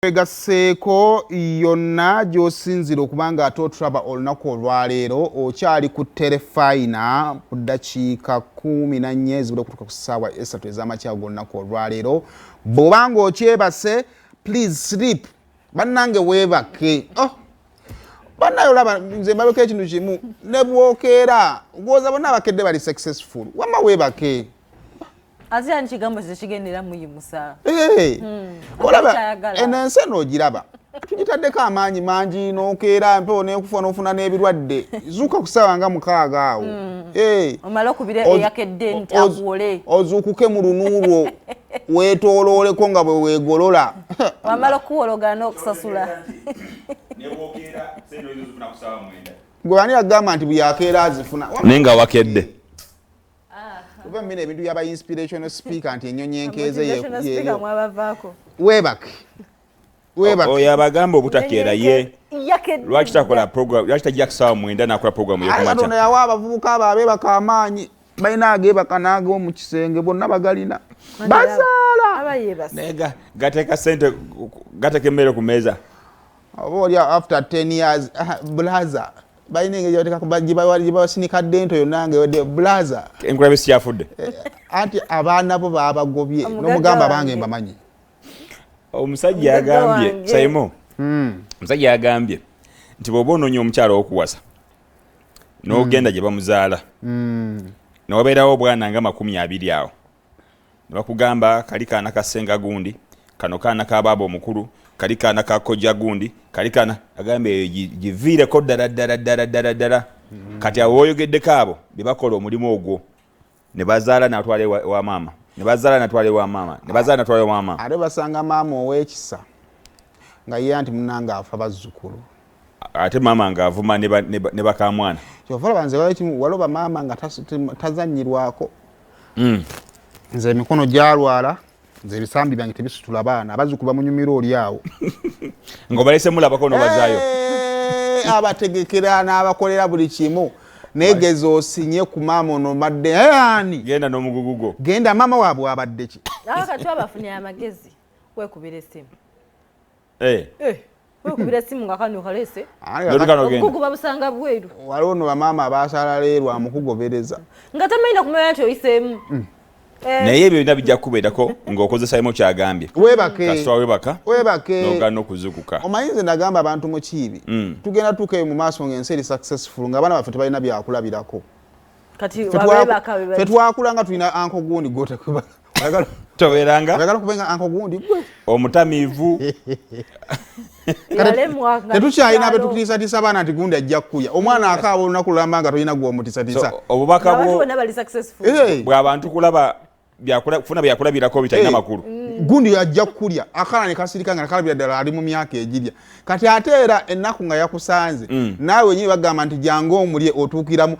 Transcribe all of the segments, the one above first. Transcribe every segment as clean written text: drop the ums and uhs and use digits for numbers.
Gasseeko yonna gy'osinzira okubanga ate otulaba olunaku olwaleero okyali ku terefayina ku ddakiika 14 ezibula okutuuka ku ssaawa 3 ez'amakya g'olunaku olwaleero. Bw'obanga okyebase please sleep bannange weebake. Bannaye olaba nze mbabeko ekintu kimu ne bwokeera gwoza bonna abakedde bali successful wamma weebake. Azia nchigambo zikigendera muyimusa. Olaba enense n'ogiraba tugitaddeko amaanyi mangi n'okeera mpewo n'ekufa n'ofuna n'ebirwadde zuuka ku ssaawa nga 6 awo. Omala okubira eyakedde nti aguwole ozuukuke mu lunuulwo weetoolooleko nga bwe weegolola wamala okuwologana okusasula gwe ani agamba nti bweyakeera azifuna naye nga wakedde kuba mmina ebintu byaba inspirational speaker nti ennyonyi enkeeze weebake oyo abagamba obutakeera ye lwaki takola program lwaki tajja kusaawa 9 n'akola programu y'okumakya. Katonda yawa abavubuka abo abeebaka amaanyi balina ageebaka n'ag'omu kisenge bonna bagalina bazaala naye gateeka ssente gateeka emmere ku meeza oba oli after 10 years blaza balina engeri gyebasinikadde ento yonna ngewedde blaza enkulabe sikyafudde anti abaana bo babagobye n'omugamba abange mbamanyi. Omusajja yagambye Saimo omusajja yagambye nti bw'oba onoonya omukyala okuwasa n'ogenda gye bamuzaala n'obeerawo obwana nga 20 awo ne bakugamba kali kaana ka ssenga gundi kano kaana ka baaba omukulu kali kaana ka kojja gundi kali kaana agambye giviireko ddala kati abo booyogeddeko abo bye bakola omulimu ogwo ne bazaala n'atwala wa maama ne bazaala n'atwala wa maama ne bazaala n'atwala wa maama ate basanga maama ow'ekisa nga ye anti munnanga afa bazzukulu ate maama ng'avuma ne bakamwana kyova laba nze waloba maama nga tazannyirwako. Nze emikono gyalwala nze ebisambi byange tebisitula baana abazzukulu bamunyumira oli awo ng'obalese mulabako n'obazaayo abategekera n'abakolera buli kimu negeza osinye ku maama ono madde ani genda n'omugugugo genda maama waabwe abadde ki kati abafunye amagezi wekubira essimu wekubira essimu nga kano kalese omugugu babusanga bweru waliwo no bamaama abaasala leerwa mukugobereza nga tamanyi kumanya nti oyiseemu naye ebyo bina bijja kukubeerako ng'okozesayemu kyagambye kasitwa weebake n'ogaana okuzukuka. omanyi nze nagamba abantu mu kiibi tugenda tukeyo mu maaso ng'ensi eri successful ng'abaana baffe tebalina byakulabirako. Ffe twakula nga tulina anko gundi gotekeba tobeeranga kubenga anko gundi gwe omutamiivu tetukyalina abetukiriisatiisa abaana nti gundi ajja kukulya omwana akaaba olunaku lulamba nga tolina gw'omutiisatiisa obubaka bw'abantu kulaba kufuna byakulabirako bitalina makulu gundi ajja kukulya akaana ne kasirika nga nakalabira ddala ali mu myaka egirya kati ate era ennaku nga yakusanze naawe wenyini bagamba nti jangu omulye otuukiramu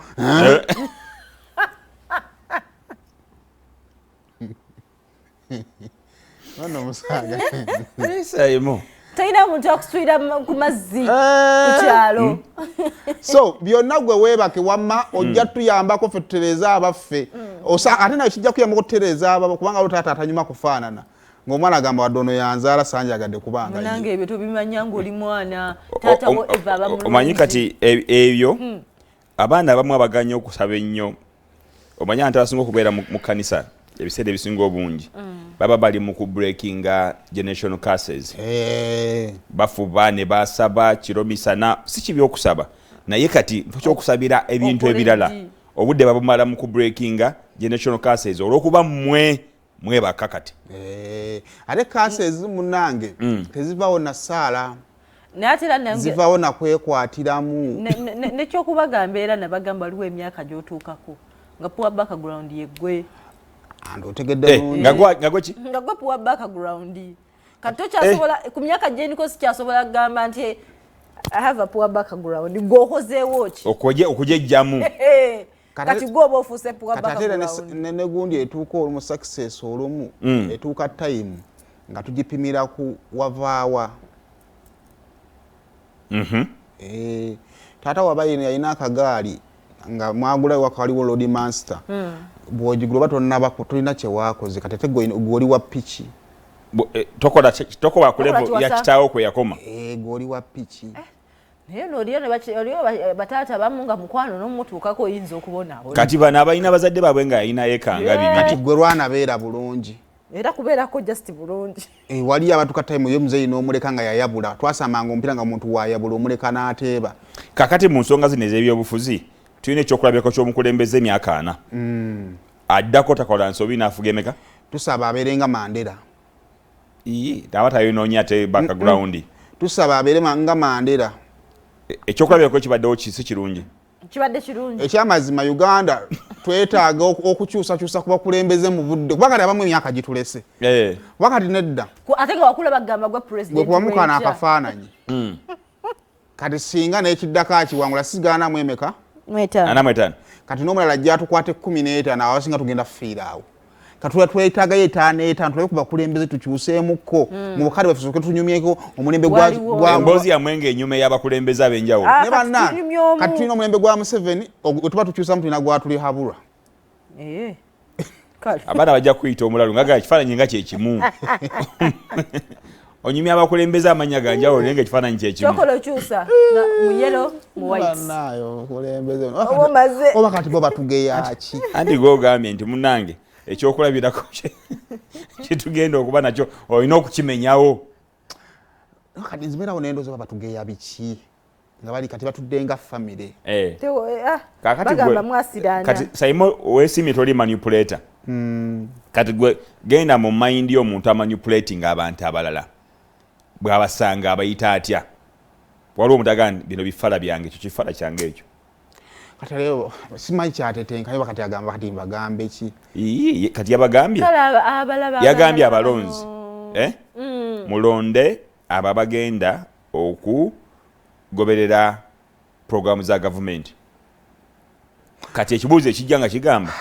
ono musaga Saimo talina muntu akuswira ku mazzi ku kyalo. So byonna gwe weebake wamma ojja tuyambako ffe tutereeza abaffe ate nawe kijja kuyambako tutereeza ababo kubanga taata atanyuma kufaanana ng'omwana agamba wadde ono yanzaala sanjagadde kubanga nange ebyo tobimanya ng'oli mwana taata wo eva abamulungi. Omanyi kati ebyo abaana abamu abaganya okusaba ennyo omanyi abantu abasinga okubeera mu kkanisa ebiseera ebisinga obungi baba bali mu kubreakinga generational curses. Bafuba ne basaba kiro misana si kibi okusaba naye kati ekyokusabira ebintu ebirala obudde babumala mu kubreakinga generational curses olw'okuba mwebaka kati ate curses munnange tezivaawo na ssaala zivaawo na kwekwatiramu nekyokubagamba era nabagamba waliwo emyaka gy'otuukako nga poor background yeggwe and otegedde nga gwe poor background kati okyasobola ku myaka gyeniko sikyasobola kugamba nti I have a poor background gwohozeewo ki okujejjamu kati gwoba ofuuse poor background ne gundi etuuka olumu success olumu etuuka time nga tugipimira ku wavaawa taata wabayino yalina akagaali nga mwagula waka waliwo Lord Master bw'ogigula oba tolina kye waakoze kati ate gw'oli wa piki tokola ku level ya kitaawo kwe yakoma goli wa piki naye n'oliyo bataata bamu nga mukwano n'omutuukako oyinza okubona kati bano abalina bazadde baabwe nga yalina yeekanga kati bibiri gwe lwana beera bulungi era kubeerako just bulungi waliyo abatuuka tayimu yo muzeeyi n'omuleka nga yayabula twasamanga omupiira nga omuntu wayabula omuleka n'ateeba kakati mu nsonga zino ez'ebyobufuzi tulina ekyokulabirako ky'omukulembeze emyaka 4 addako takola nsobi n'afuga emeka tusaba abeerenga Mandela aba tayinoonya ate background tusaba abeere nga Mandela ekyokulabirako kibaddewo si kirungi kibadde kirungi ekyamazima Uganda twetaaga okukyusakyusa ku bakulembeze mu budde kuba kati abamu emyaka gitulese wakati nedda ate nga wakula bagamba gwa president gwe kubamukaana akafaananyi kati singa n'ekiddako akiwangula sigaanamu emeka 45 kati n'omulala ajja tukwate 15 awasinga tugenda kufiira awo katula twetaagayo 5 tulabe ku bakulembeze tukyuseemukko mu bukale bwaffe soke tunyumyeko omulembe gwa emboozi yamwe ng'ennyuma y'abakulembeze ab'enjawulo ne bannange kati tulina omulembe gwa Museveni wetuba tukyusamu tulina gwatulihabulwa abaana bajja kuyita omulalu nga ekifaananyi nga kyekimu onyumya abakulembeze amanya ganjawulo naye ng'ekifaananyi kyekimu kyokola okyusa mu yellow mu white oba kati bo batugeya ki anti gwogambye nti munnange ekyokulabirako kitugenda okuba nakyo olina okukimenyawo kati nzibeerawo nendoza oba batugeya biki nga bali kati batuddenga famire bagamba mwasirana kati saimo weesimye toli manipulator kati gwe genda mu mind y'omuntu amanipulating abantu abalala bw'abasanga abayita atya waliwo omutagani bino bifala byange ekyo kifala kyange ekyo kati leo simanyi kyatetenka naye kati agamba kati bagambe ki kati yabagambye yagambye abalonzi mulonde abo abagenda okugoberera programu za gavumenti kati ekibuuzo ekijja nga kigamba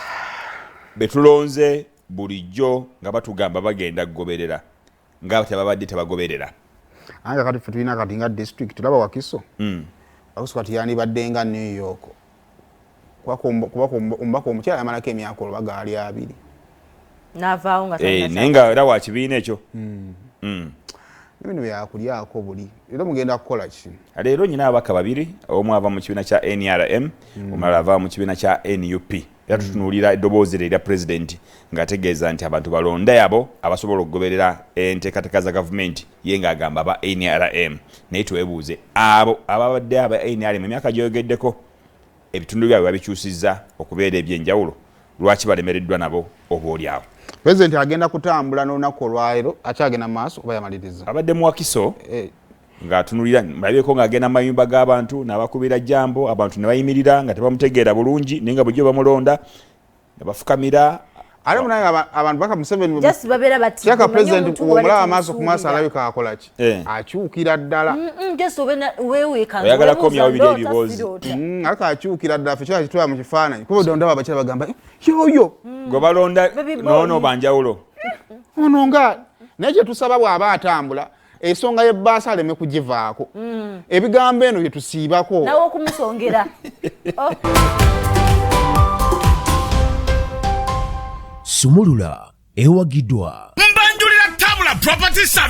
betulonze bulijjo nga batugamba bagenda kugoberera nga tebabadde tebagoberera anga kati ffe tulina kati nga district tulaba Wakiso Wakiso kati yandibadde nga New York kuba omubaka omukyala yamalako emyaka olubaga ali 2 n'avaawo nga naye nga era wa kibiina ekyo bino byakulyako buli era mugenda kukola ki leero nyina ababaka 2 omu ava mu kibiina kya NRM omulala ava mu kibiina kya NUP era tutunuulira eddoboozi erya pulezidenti ng'ategeeza nti abantu balonde abo abasobola okugoberera enteekateeka za gavumenti ye ng'agamba aba NRM naye twebuuze abo ababadde aba NRM emyaka gyoyogeddeko ebitundu byabwe babikyusizza okubeera ebyenjawulo lwaki balemereddwa nabo oba oli awo pulezidenti agenda kutambula n'olunaku olwaleero akyagenda mu maaso oba yamaliriza abadde mu Wakiso ng'atunulira mulabyeko ng'agenda mu mayumba g'abantu n'abakubira jambo abantu ne bayimirira nga tebamutegeera bulungi naye nga bujjo bamulonda ne bafukamira ale munaye abantu baka Museveni just babera bati kyaka pulezidenti omulaba amaaso ku maaso alabika akola ki akyukira ddala just weweekanga oyagala komyawo biri ebiboozi aka akyukira ddala ffe kyaka kitwala mu kifaananyi kuba ndaba abakyala bagamba yoyo gwe balonda noono banjawulo ono nga naye kye tusaba bw'aba atambula ensonga y'ebbaasa aleme kugivaako ebigambo eno bye tusiibako nawe okumusongera Sumulula ewagiddwa Mbanjulira Tabula Property Service